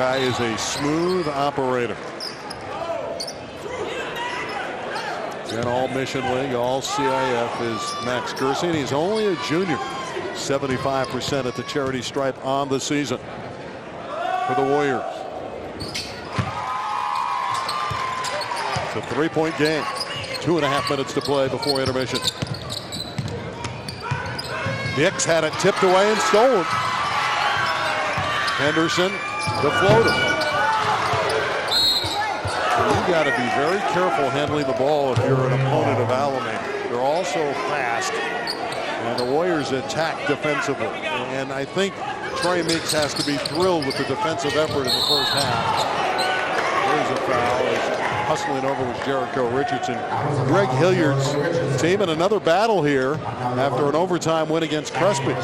guy is a smooth operator. And all Mission League, all CIF is Max Gersey, and he's only a junior. 75% at the charity stripe on the season for the Warriors. It's a 3-point game. 2.5 minutes to play before intermission. Nix had it tipped away and stolen. Henderson, the floater. You got to be very careful handling the ball if you're an opponent of Alemany. They're all so fast, and the Warriors attack defensively. And I think Trey Meeks has to be thrilled with the defensive effort in the first half. There's a foul. He's hustling over with Jericho Richardson. Greg Hilliard's team in another battle here after an overtime win against Crespi.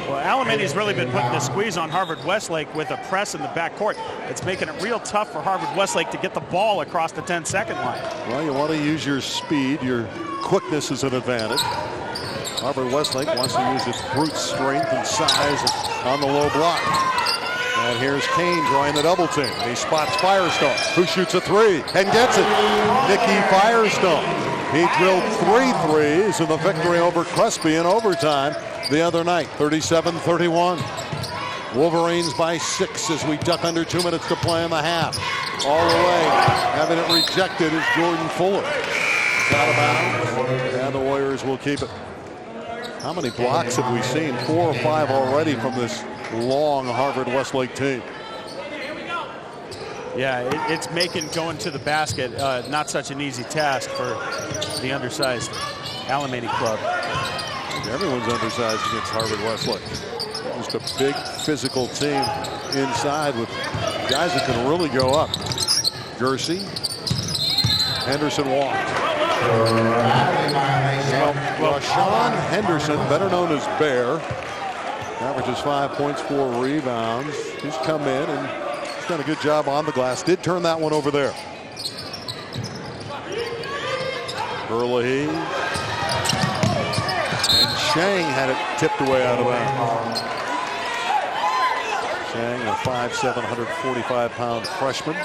Well, Alemany's really been putting the squeeze on Harvard Westlake with a press in the backcourt. It's making it real tough for Harvard Westlake to get the ball across the 10-second line. Well, you want to use your speed. Your quickness is an advantage. Harvard Westlake wants to use its brute strength and size on the low block. And here's Kane drawing the double team. He spots Firestone, who shoots a three and gets it. Nicky Firestone. He drilled 3 threes in the victory over Crespi in overtime the other night, 37-31. Wolverines by 6 as we duck under 2 minutes to play in the half. All the way, having it rejected is Jordan Fuller. Out of bounds, and the Warriors will keep it. How many blocks have we seen? 4 or 5 already from this long Harvard Westlake team. Yeah, it's making going to the basket not such an easy task for the undersized Alemany club. Everyone's undersized against Harvard Westlake. Just a big physical team inside with guys that can really go up. Gersey, Henderson walked. Well, Sean Henderson, better known as Bear, averages 5 points, 4 rebounds. He's come in and he's done a good job on the glass. Did turn that one over there. Burley. And Shang had it tipped away out of bounds. Shang, a 5'7", 145-pound freshman.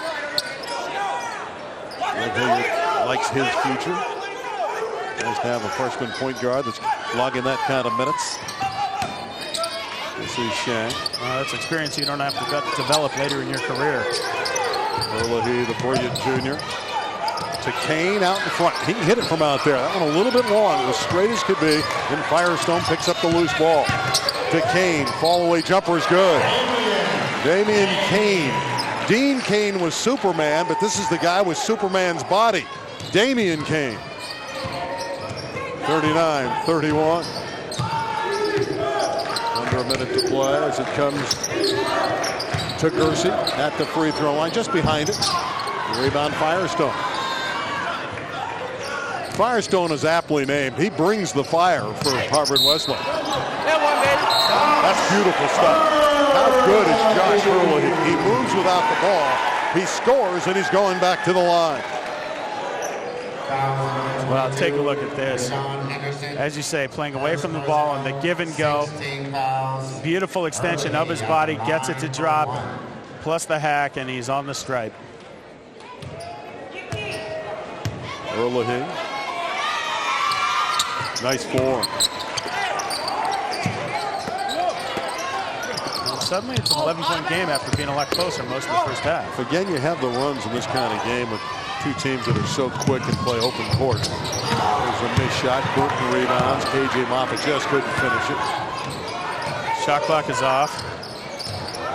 Greg Hilliard likes his future. Nice to have a freshman point guard that's logging that kind of minutes. You see Shang. That's experience you don't have to develop later in your career. Burley, the brilliant junior. To Kane out in front. He can hit it from out there. That one a little bit long, as straight as could be. And Firestone picks up the loose ball. To Kane. Fall away jumper is good. Damian Kane. Dean Kane was Superman, but this is the guy with Superman's body. Damian Kane. 39-31. Under a minute to play as it comes to Gersey at the free throw line, just behind it. Rebound Firestone. Firestone is aptly named. He brings the fire for Harvard Westlake. That's beautiful stuff. How good is Josh Burley? He moves without the ball. He scores, and he's going back to the line. Well, take a look at this. As you say, playing away from the ball and the give and go. Beautiful extension of his body, gets it to drop, plus the hack, and he's on the stripe. Burley. Nice form. Suddenly it's an 11-point game after being a lot closer most of the first half. Again, you have the runs in this kind of game with two teams that are so quick and play open court. There's a missed shot. Burton rebounds. KJ Moffitt just couldn't finish it. Shot clock is off.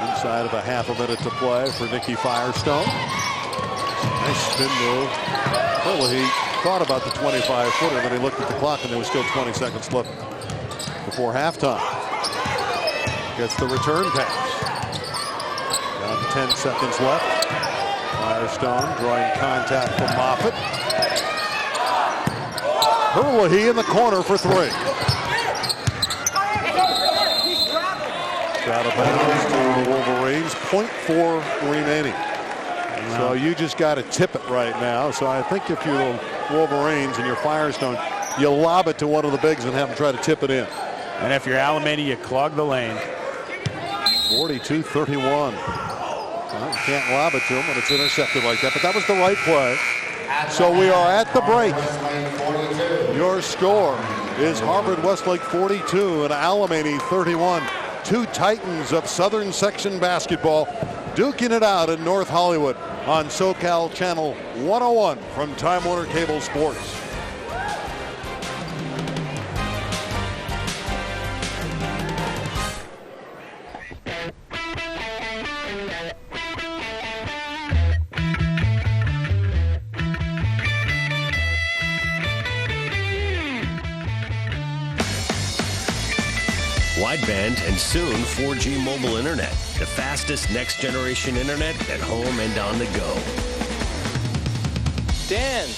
Inside of a half a minute to play for Nicky Firestone. Nice spin move. Well, he thought about the 25-footer, then he looked at the clock and there was still 20 seconds left before halftime. Gets the return pass. Down to 10 seconds left. Firestone drawing contact from Moffitt. Burley in the corner for 3. Out of bounds to the Wolverines. 0.4 remaining. So you just got to tip it right now. So I think if you're the Wolverines and you're Firestone, you lob it to one of the bigs and have them try to tip it in. And if you're Alemany, you clog the lane. 42-31. Well, you can't lob it to him when it's intercepted like that, but that was the right play. So we are at the break. Your score is Harvard Westlake 42 and Alemany 31. Two titans of Southern Section basketball duking it out in North Hollywood on SoCal Channel 101 from Time Warner Cable Sports. Wideband and soon 4G mobile internet. The fastest next generation internet at home and on the go. Dan.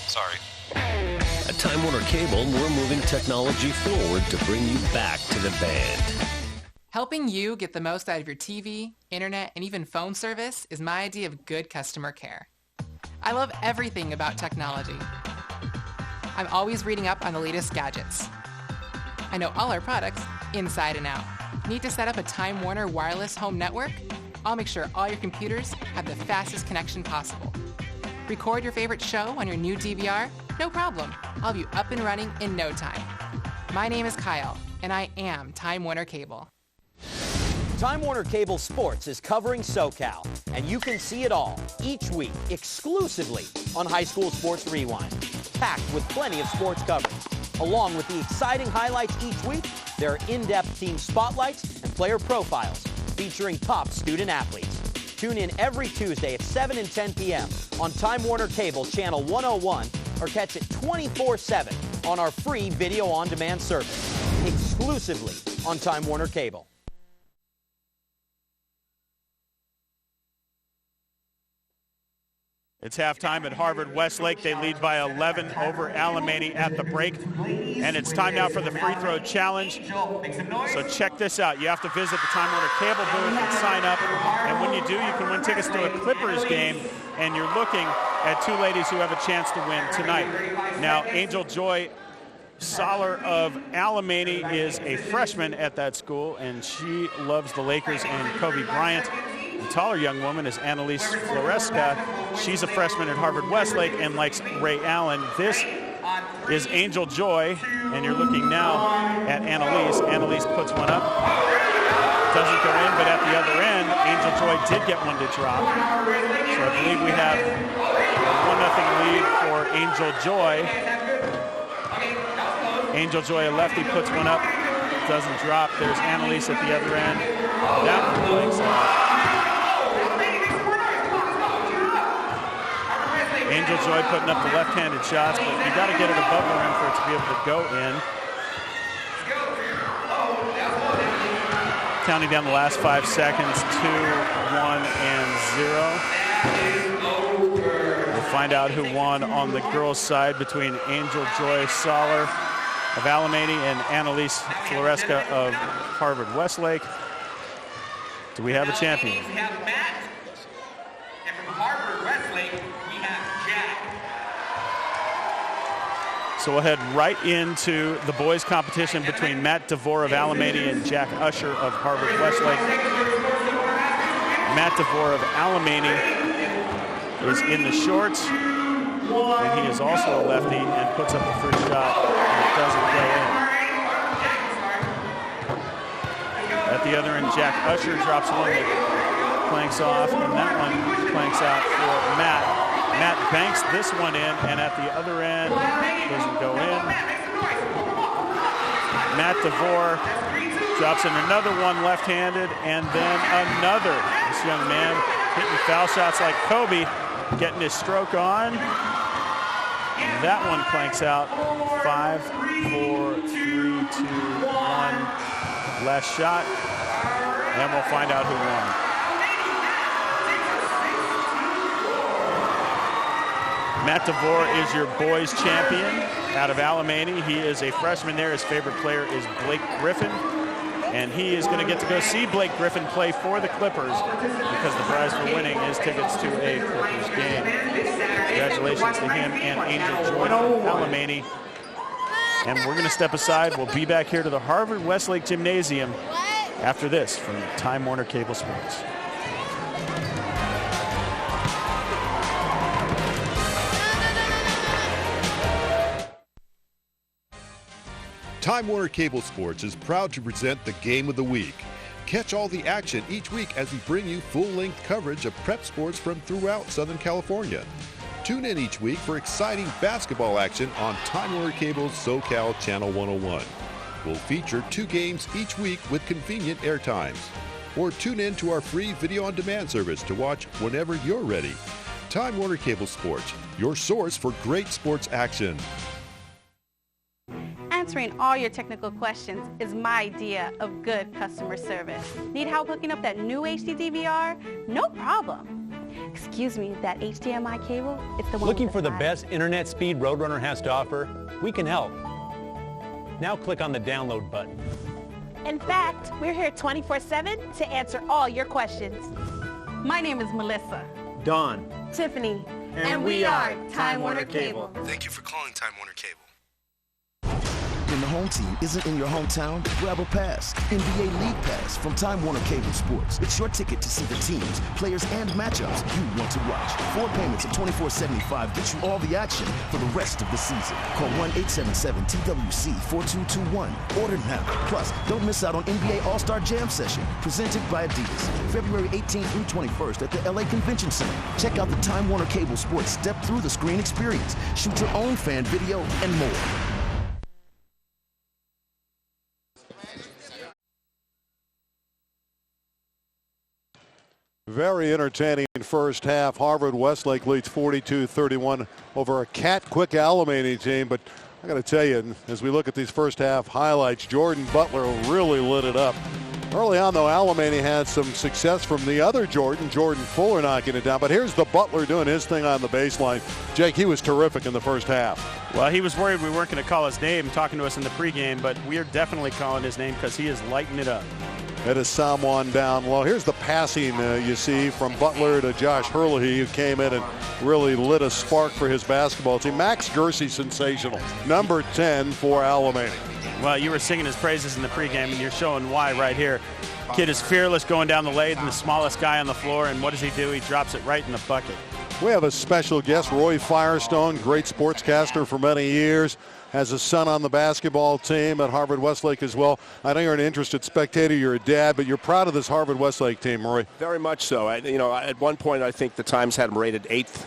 Sorry. At Time Warner Cable, we're moving technology forward to bring you back to the band. Helping you get the most out of your TV, internet, and even phone service is my idea of good customer care. I love everything about technology. I'm always reading up on the latest gadgets. I know all our products inside and out. Need to set up a Time Warner wireless home network? I'll make sure all your computers have the fastest connection possible. Record your favorite show on your new DVR? No problem. I'll have you up and running in no time. My name is Kyle, and I am Time Warner Cable. Time Warner Cable Sports is covering SoCal, and you can see it all each week exclusively on High School Sports Rewind, packed with plenty of sports coverage. Along with the exciting highlights each week, there are in-depth team spotlights and player profiles featuring top student athletes. Tune in every Tuesday at 7 and 10 p.m. on Time Warner Cable Channel 101 or catch it 24/7 on our free video on-demand service, exclusively on Time Warner Cable. It's halftime at Harvard Westlake. They lead by 11 over Alemany at the break. And it's time now for the free throw challenge. So check this out. You have to visit the Time Warner Cable booth and sign up. And when you do, you can win tickets to a Clippers game. And you're looking at two ladies who have a chance to win tonight. Now, Angel Joy Soller of Alemany is a freshman at that school, and she loves the Lakers and Kobe Bryant. The taller young woman is Annalise Floresca. She's a freshman at Harvard Westlake and likes Ray Allen. This is Angel Joy, and you're looking now at Annalise. Annalise puts one up. Doesn't go in, but at the other end, Angel Joy did get one to drop. So I believe we have a 1-0 lead for Angel Joy. Angel Joy, a lefty, puts one up. Doesn't drop. There's Annalise at the other end. That one plays out. Angel Joy putting up the left-handed shots, but you got to get it above the rim for it to be able to go in. Counting down the last 5 seconds, 2, 1, and 0. We'll find out who won on the girls' side between Angel Joy Soller of Alemany and Annalise Floresca of Harvard Westlake. Do we have a champion? We have Matt, and from Harvard Westlake, we have Jack. So we'll head right into the boys' competition between Matt DeVore of Alemany and Jack Usher of Harvard Westlake. Matt DeVore of Alemany is in the shorts, and he is also a lefty and puts up the first shot, and it doesn't go in. At the other end, Jack Usher drops one that planks off, and that one planks out for Matt. Matt banks this one in, and at the other end, doesn't go in. Matt DeVore drops in another one left-handed, and then another. This young man hitting foul shots like Kobe, getting his stroke on. That one planks out. 5, 4, 3, 2, 1. Last shot, and we'll find out who won. Matt DeVore is your boys champion out of Alemany. He is a freshman there. His favorite player is Blake Griffin, and he is going to get to go see Blake Griffin play for the Clippers because the prize for winning is tickets to a Clippers game. Congratulations to him and Angel Joy from Alemany. And we're going to step aside. We'll be back here to the Harvard Westlake Gymnasium after this from Time Warner Cable Sports. Time Warner Cable Sports is proud to present the Game of the Week. Catch all the action each week as we bring you full-length coverage of prep sports from throughout Southern California. Tune in each week for exciting basketball action on Time Warner Cable's SoCal Channel 101. We'll feature 2 games each week with convenient air times. Or tune in to our free video-on-demand service to watch whenever you're ready. Time Warner Cable Sports, your source for great sports action. Answering all your technical questions is my idea of good customer service. Need help hooking up that new HD DVR? No problem. Excuse me, that HDMI cable? It's the one Looking with for the file. best internet speed Roadrunner has to offer? We can help. Now click on the download button. In fact, we're here 24/7 to answer all your questions. My name is Melissa. Don. Tiffany. And we are Time Warner Cable. Thank you for calling Time Warner Cable. When the home team isn't in your hometown, grab a pass. NBA League Pass from Time Warner Cable Sports. It's your ticket to see the teams, players, and matchups you want to watch. 4 payments of $24.75 get you all the action for the rest of the season. Call 1-877-TWC-4221. Order now. Plus, don't miss out on NBA All-Star Jam Session, presented by Adidas. February 18th through 21st at the LA Convention Center. Check out the Time Warner Cable Sports Step Through the Screen experience. Shoot your own fan video and more. Very entertaining first half. Harvard Westlake leads 42-31 over a quick Alemany team. But I got to tell you, as we look at these first half highlights, Jordan Butler really lit it up. Early on, though, Alemany had some success from the other Jordan Fuller knocking it down. But here's the Butler doing his thing on the baseline. Jake, he was terrific in the first half. Well, he was worried we weren't going to call his name talking to us in the pregame, but we are definitely calling his name because he is lighting it up. It is someone down low. Here's the passing you see from Butler to Josh Hurley, who came in and really lit a spark for his basketball team. Max Gersey, sensational. Number 10 for Alemany. Well, you were singing his praises in the pregame, and you're showing why right here. Kid is fearless going down the lane, the smallest guy on the floor, and what does he do? He drops it right in the bucket. We have a special guest, Roy Firestone, great sportscaster for many years. Has a son on the basketball team at Harvard Westlake as well. I know you're an interested spectator, you're a dad, but you're proud of this Harvard Westlake team, Roy. Very much so. At one point, I think the Times had them rated 8th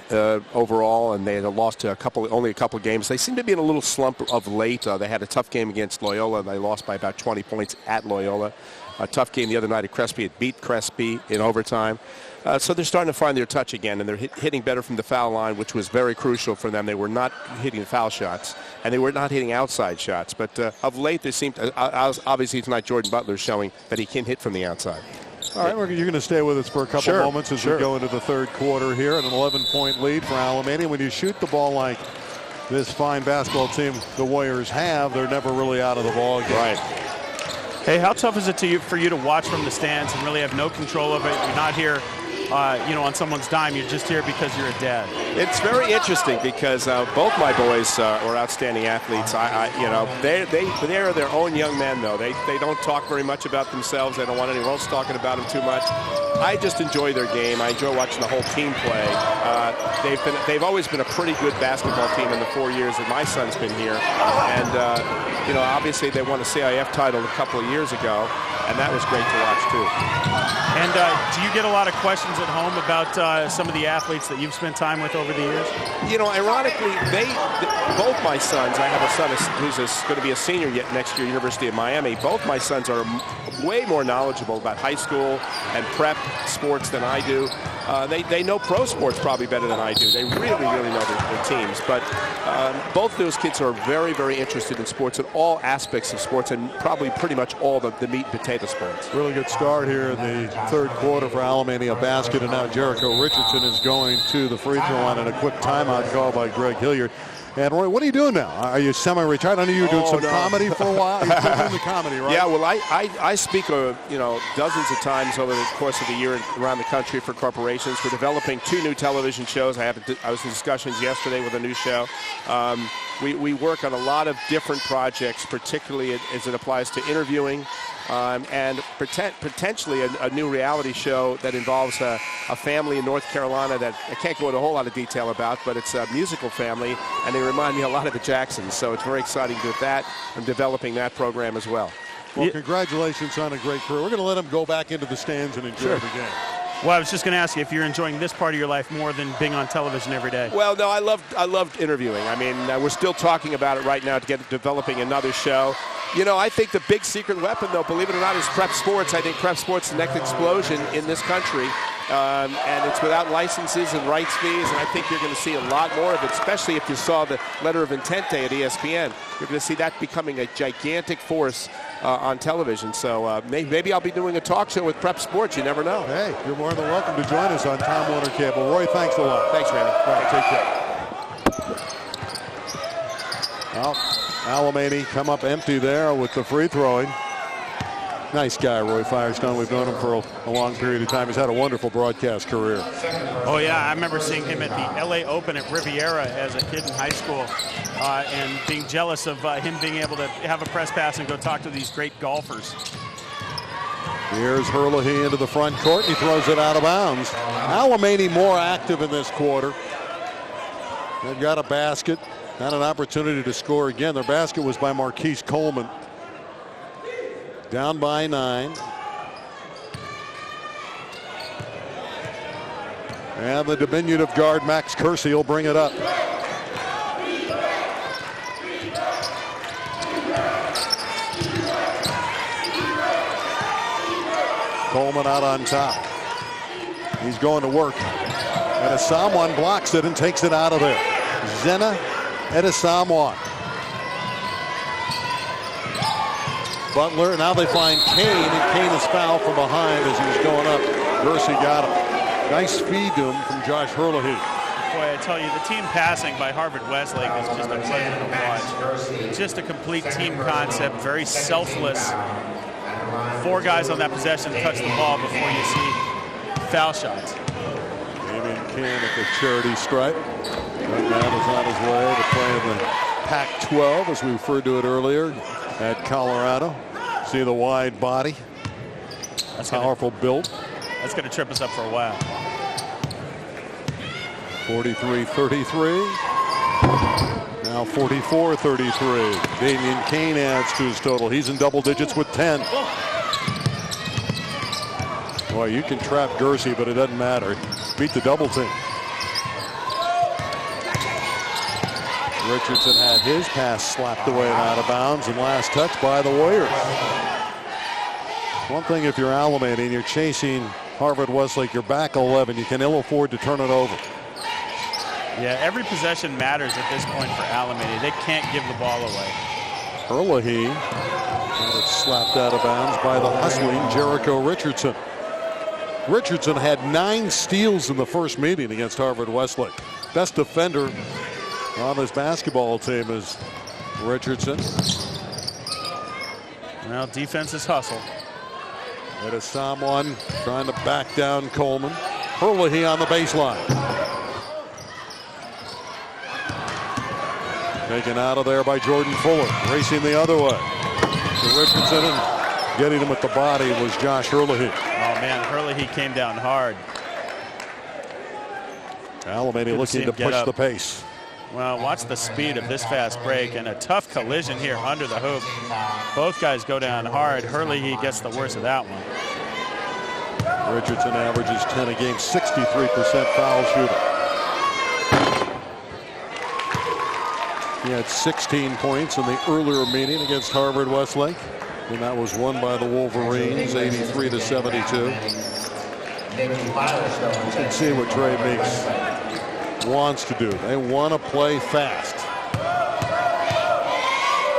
overall, and they had lost to only a couple games. They seem to be in a little slump of late. They had a tough game against Loyola. They lost by about 20 points at Loyola. A tough game the other night at Crespi. It beat Crespi in overtime. So they're starting to find their touch again, and they're hitting better from the foul line, which was very crucial for them. They were not hitting foul shots, and they were not hitting outside shots. But of late, they seem to, obviously tonight Jordan Butler showing that he can hit from the outside. All right, you're going to stay with us for a couple moments as we go into the third quarter here. An 11-point lead for Alemany. When you shoot the ball like this fine basketball team the Warriors have, they're never really out of the ball game. Right. Hey, how tough is it for you to watch from the stands and really have no control of it? You're not here on someone's dime. You're just here because you're a dad. It's very interesting because both my boys are outstanding athletes. They are their own young men, though. They don't talk very much about themselves. They don't want anyone else talking about them too much. I just enjoy their game. I enjoy watching the whole team play. They've always been a pretty good basketball team in the 4 years that my son's been here. And obviously they won a CIF title a couple of years ago, and that was great to watch too. And do you get a lot of questions at home about some of the athletes that you've spent time with over the years? Ironically, both my sons, I have a son who's going to be a senior yet next year, University of Miami. Both my sons are way more knowledgeable about high school and prep sports than I do. They know pro sports probably better than I do. They really know their teams. But both of those kids are very, very interested in sports and all aspects of sports, and probably pretty much all the meat and potato sports. Really good start here in the third quarter for Alemany. A basket, and now Jericho Richardson is going to the free throw line, and a quick timeout call by Greg Hilliard. And Roy, what are you doing now? Are you semi-retired? I know you were doing comedy for a while. You're still doing the comedy, right? Yeah, well, I speak dozens of times over the course of the year around the country for corporations. We're developing 2 new television shows. I was in discussions yesterday with a new show. We work on a lot of different projects, particularly as it applies to interviewing, and potentially a new reality show that involves a family in North Carolina that I can't go into a whole lot of detail about, but it's a musical family, and they remind me a lot of the Jacksons. So it's very exciting to do that and developing that program as well. Well, congratulations on a great career. We're going to let him go back into the stands and enjoy the game. Well, I was just going to ask you if you're enjoying this part of your life more than being on television every day. Well, no, I loved interviewing. I mean, we're still talking about it right now to get developing another show. You know, I think the big secret weapon, though, believe it or not, is prep sports. I think prep sports is the next explosion in this country. And it's without licenses and rights fees, and I think you're going to see a lot more of it, especially if you saw the letter of intent day at ESPN. You're going to see that becoming a gigantic force on television. So maybe I'll be doing a talk show with prep sports. You never know. Hey, you're more than welcome to join us on Time Warner Cable. Roy, thanks a lot. Thanks, Randy. Right, take care. Well, Alemany come up empty there with the free throwing. Nice guy, Roy Firestone. We've known him for a long period of time. He's had a wonderful broadcast career. Oh, yeah. I remember seeing him at the L.A. Open at Riviera as a kid in high school and being jealous of him being able to have a press pass and go talk to these great golfers. Here's Herlihy into the front court. He throws it out of bounds. Alemany more active in this quarter. They've got a basket. Had an opportunity to score again. Their basket was by Marquise Coleman. Down by 9. And the diminutive guard, Max Kersey, will bring it up. Coleman out on top. He's going to work. And Asamoah blocks it and takes it out of there. Zena and Asamoah. Butler, now they find Kane, and Kane is fouled from behind as he was going up. Kersey got him. Nice feed to him from Josh Herlihy. Boy, I tell you, the team passing by Harvard Westlake is just a pleasure to watch. Just a complete team concept, very selfless. 4 guys on that possession touch the ball before you see foul shots. Damian Kane at the charity stripe. Right now is on his way to play in the Pac-12, as we referred to it earlier, at Colorado. See the wide body. That's powerful build. That's going to trip us up for a while. 43-33. Now 44-33. Damian Kane adds to his total. He's in double digits with 10. Boy, you can trap Kersey, but it doesn't matter. Beat the double team. Richardson had his pass slapped away and out of bounds, and last touch by the Warriors. One thing, if you're Alemany and you're chasing Harvard Westlake, you're back 11. You can ill afford to turn it over. Yeah, every possession matters at this point for Alemany. They can't give the ball away. Herlihy had it slapped out of bounds by the hustling Jericho Richardson. Richardson had 9 steals in the first meeting against Harvard Westlake. Best defender on this basketball team is Richardson. Well, defense is hustle. It is someone trying to back down Coleman. Herlihy on the baseline. Taken out of there by Jordan Fuller. Racing the other way. To Richardson, and getting him with the body was Josh Herlihy. Oh, man, Herlihy came down hard. Alemany looking to push the pace. Well, watch the speed of this fast break, and a tough collision here under the hoop. Both guys go down hard. Herlihy gets the worst of that one. Richardson averages 10 a game, 63% foul shooting. He had 16 points in the earlier meeting against Harvard Westlake, and that was won by the Wolverines, 83-72. You can see what Trey Meeks wants to do. They want to play fast.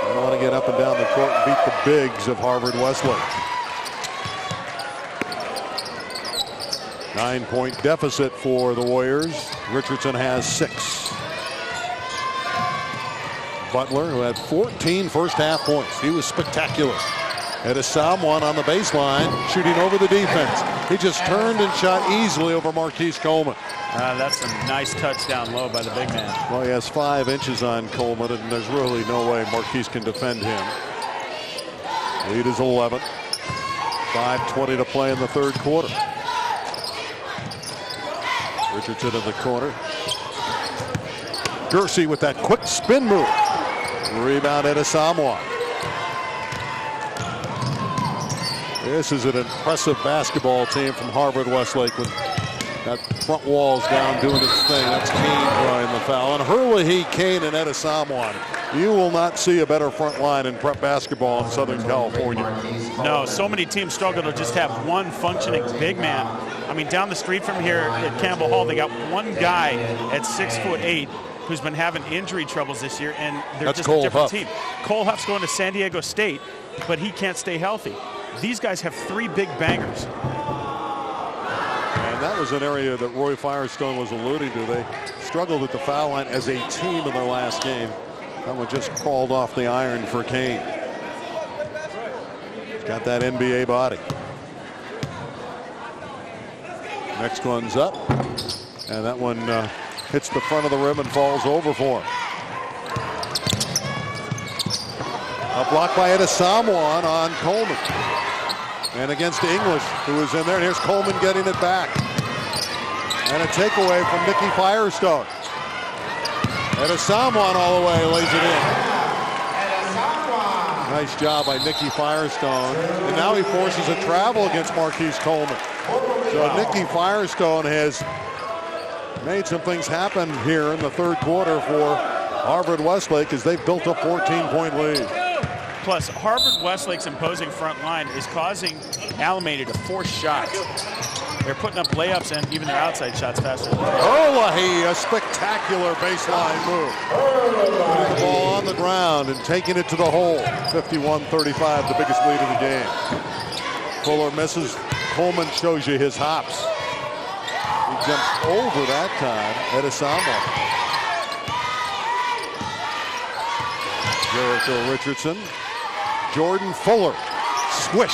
They want to get up and down the court and beat the bigs of Harvard Westlake. 9-point deficit for the Warriors. Richardson has 6. Butler, who had 14 first-half points. He was spectacular. At Asamoah on the baseline, shooting over the defense. He just turned and shot easily over Marquise Coleman. That's a nice touch down low by the big man. Well, he has 5 inches on Coleman, and there's really no way Marquise can defend him. Lead is 11. 5:20 to play in the third quarter. Richardson in the corner. Gersey with that quick spin move. Rebound at Asamoah. This is an impressive basketball team from Harvard Westlake with that front wall's down doing its thing. That's Kane drawing the foul. And Hurley, Kane, and Etisamuan. You will not see a better front line in prep basketball in Southern California. No, so many teams struggle to just have one functioning big man. I mean, down the street from here at Campbell Hall, they got one guy at 6'8" who's been having injury troubles this year, and they're That's just Cole a different Huff. team. Cole Huff's going to San Diego State, but he can't stay healthy. These guys have three big bangers. And that was an area that Roy Firestone was alluding to. They struggled at the foul line as a team in their last game. That one just crawled off the iron for Kane. He's got that NBA body. Next one's up. And that one hits the front of the rim and falls over for him. A block by Etisamuan on Coleman. And against English, who is in there. And here's Coleman getting it back. And a takeaway from Nicky Firestone. Etisamuan all the way lays it in. Nice job by Nicky Firestone. And now he forces a travel against Marquise Coleman. So Nicky Firestone has made some things happen here in the third quarter for Harvard Westlake as they've built a 14-point lead. Plus, Harvard Westlake's imposing front line is causing Alemany to force shots. They're putting up layups and even their outside shots faster. Erlahy, a spectacular baseline move. Putting the ball on the ground and taking it to the hole. 51-35, the biggest lead of the game. Fuller misses. Coleman shows you his hops. He jumps over that time at Asamoah. Jericho Richardson. Jordan Fuller. Swish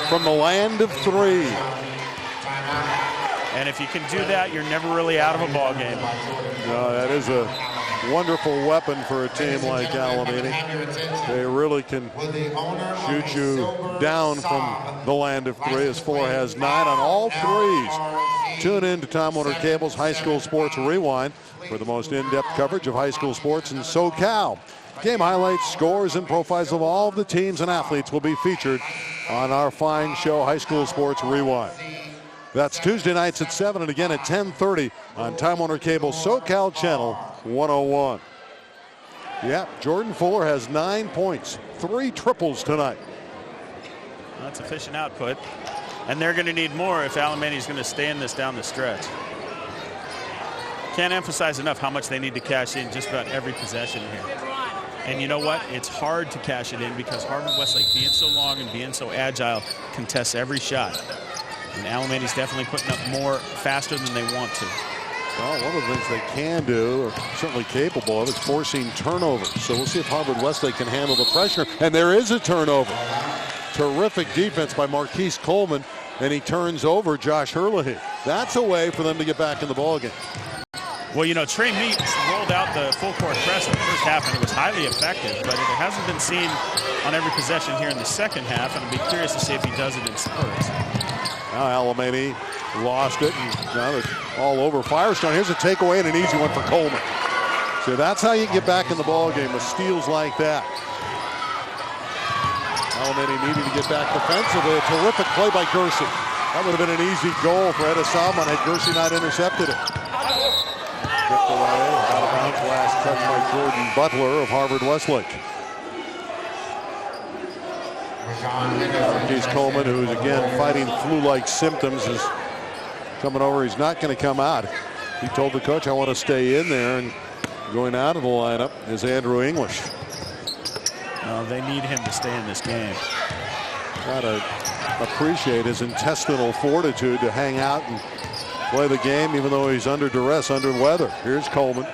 from the land of three. And if you can do that, you're never really out of a ball game. No, that is a wonderful weapon for a team like Alemany. They really can shoot you down from the land of three, as Fuller has 9 on all threes. Tune in to Time Warner Cable's High School Sports Rewind for the most in-depth coverage of high school sports in SoCal. Game highlights, scores, and profiles of all of the teams and athletes will be featured on our fine show, High School Sports Rewind. That's Tuesday nights at 7 and again at 10:30 on Time Warner Cable SoCal Channel 101. Yeah, Jordan Fuller has 9 points, 3 triples tonight. That's efficient output. And they're going to need more if Alemany is going to stay in this down the stretch. Can't emphasize enough how much they need to cash in just about every possession here. And you know what? It's hard to cash it in because Harvard Westlake, being so long and being so agile, contests every shot. And Alemany's definitely putting up more faster than they want to. Well, one of the things they can do, or certainly capable of, is forcing turnovers. So we'll see if Harvard Westlake can handle the pressure. And there is a turnover. Terrific defense by Marquise Coleman, and he turns over Josh Hurley. That's a way for them to get back in the ballgame. Well, you know, Trey Meeks rolled out the full court press in the first half, and it was highly effective, but it hasn't been seen on every possession here in the second half, and I'd be curious to see if he does it in spurts. Now Alemany lost it, and now it's all over Firestone. Here's a takeaway and an easy one for Coleman. So that's how you get back in the ballgame with steals like that. Alemany needing to get back defensively. A terrific play by Gersey. That would have been an easy goal for Etisamuan had Gersey not intercepted it. Tipped away, out of bounds, last touch by Jordan Butler of Harvard Westlake. Marquise Coleman, who's again fighting flu-like symptoms, is coming over. He's not going to come out. He told the coach, I want to stay in there, and going out of the lineup is Andrew English. No, they need him to stay in this game. Got to appreciate his intestinal fortitude to hang out and play the game even though he's under duress, under weather. Here's Coleman.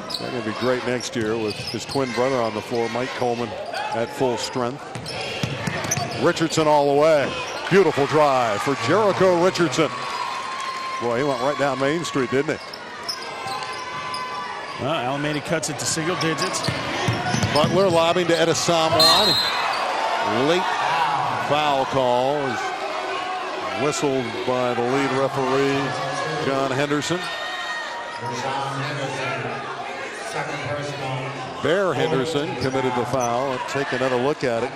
That's going to be great next year with his twin brother on the floor, Mike Coleman, at full strength. Richardson all the way. Beautiful drive for Jericho Richardson. Boy, he went right down Main Street, didn't he? Well, Alemany cuts it to single digits. Butler lobbing to Etisamuan. Late foul call is whistled by the lead referee, John Henderson. Bear Henderson committed the foul. Let's take another look at it.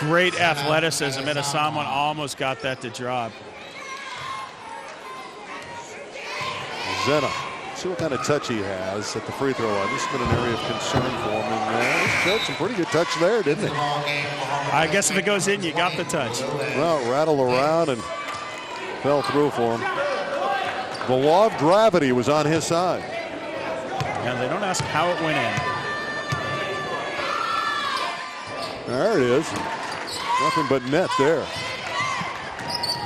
Great athleticism, and someone almost got that to drop. Zena, see what kind of touch he has at the free throw line. This has been an area of concern for him, and he showed some pretty good touch there, didn't he? I guess if it goes in, you got the touch. Well, rattled around and fell through for him. The law of gravity was on his side. And they don't ask how it went in. There it is. Nothing but net there.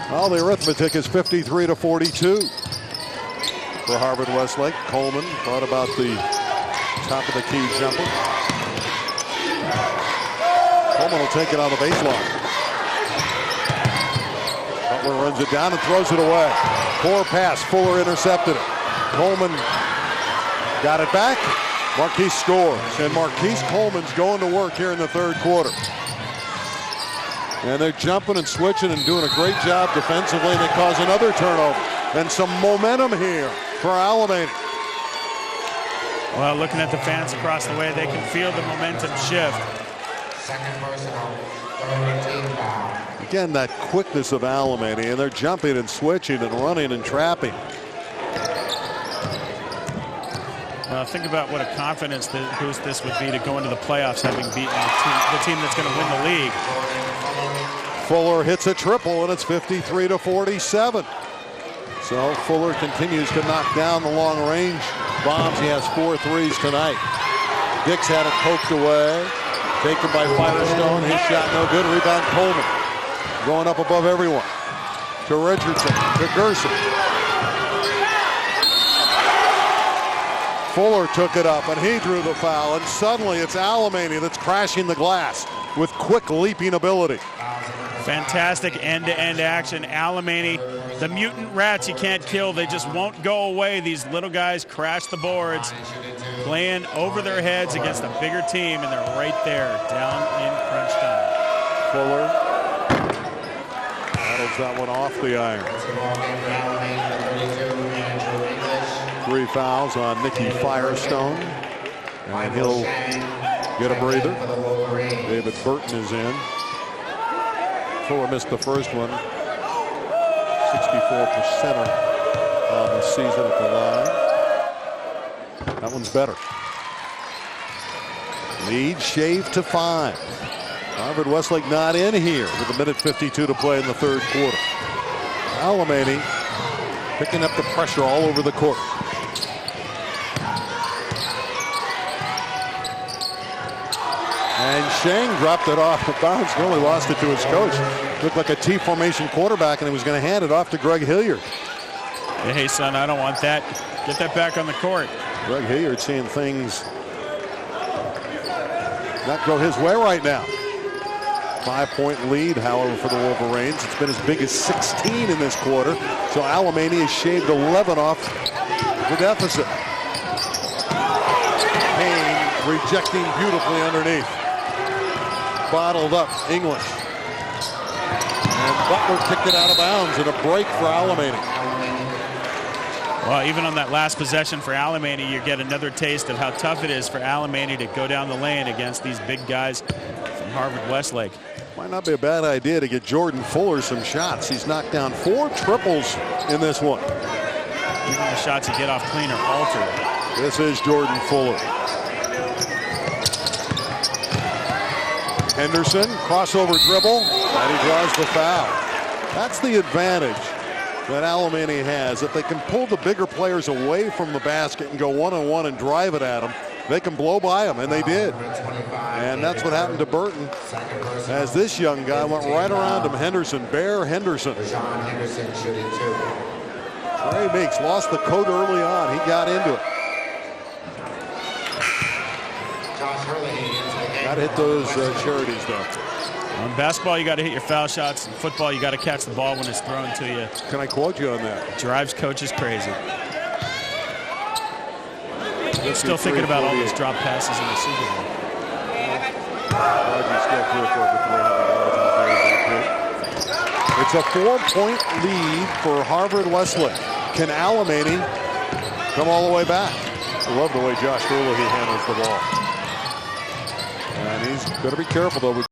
Well, the arithmetic is 53-42 for Harvard Westlake. Coleman thought about the top of the key jumper. Coleman will take it on the baseline. Butler runs it down and throws it away. Poor pass. Fuller intercepted it. Coleman got it back. Marquise scores. And Marquise Coleman's going to work here in the third quarter. And they're jumping and switching and doing a great job defensively. And they cause another turnover. And some momentum here for Alemany. Well, looking at the fans across the way, they can feel the momentum shift. Second personal, third team foul. Again, that quickness of Alemany, and they're jumping and switching and running and trapping. Well, think about what a confidence boost this would be to go into the playoffs, having beaten the team that's going to win the league. Fuller hits a triple, and it's 53-47. So Fuller continues to knock down the long-range bombs. He has 4 threes tonight. Dix had it poked away. Taken by Firestone. His shot no good. Rebound Coleman. Going up above everyone. To Richardson. To Gerson. Fuller took it up, and he drew the foul. And suddenly it's Alemany that's crashing the glass with quick leaping ability. Fantastic end-to-end action. Alemany, the mutant rats you can't kill. They just won't go away. These little guys crash the boards, playing over their heads against a bigger team, and they're right there, down in crunch time. Fuller battles that one off the iron. 3 fouls on Nicky Firestone, and he'll get a breather. David Burton is in. Fuller missed the first one. 64% on the season at the line. That one's better. Lead shaved to 5. Harvard Westlake not in here with 1:52 to play in the third quarter. Alemany picking up the pressure all over the court. And Shang dropped it off the bounce. Really lost it to his coach. Looked like a T formation quarterback, and he was going to hand it off to Greg Hilliard. Hey, son, I don't want that. Get that back on the court. Greg Hilliard seeing things not go his way right now. 5-point lead, however, for the Wolverines. It's been as big as 16 in this quarter. So Alemany has shaved 11 off the deficit. Payne rejecting beautifully underneath. Bottled up English. And Butler kicked it out of bounds and a break for Alemany. Well, even on that last possession for Alemany, you get another taste of how tough it is for Alemany to go down the lane against these big guys from Harvard Westlake. Might not be a bad idea to get Jordan Fuller some shots. He's knocked down 4 triples in this one. Even the shots you get off clean are altered. This is Jordan Fuller. Henderson, crossover dribble, and he draws the foul. That's the advantage that Alemany has. If they can pull the bigger players away from the basket and go one-on-one and drive it at them, they can blow by them, and they did. And that's what happened to Burton, as this young guy went right around him. Henderson, Bear Henderson. Trey Meeks lost the coat early on. He got into it. Got to hit those charities, though. On basketball, you got to hit your foul shots. In football, you got to catch the ball when it's thrown to you. Can I quote you on that? Drives coaches crazy. Still thinking about all those drop passes in the Super Bowl. Rodgers still threw for over 300 yards. It's a 4-point lead for Harvard Westlake. Can Alemany come all the way back? I love the way Josh Hurley handles the ball. And he's got to be careful, though.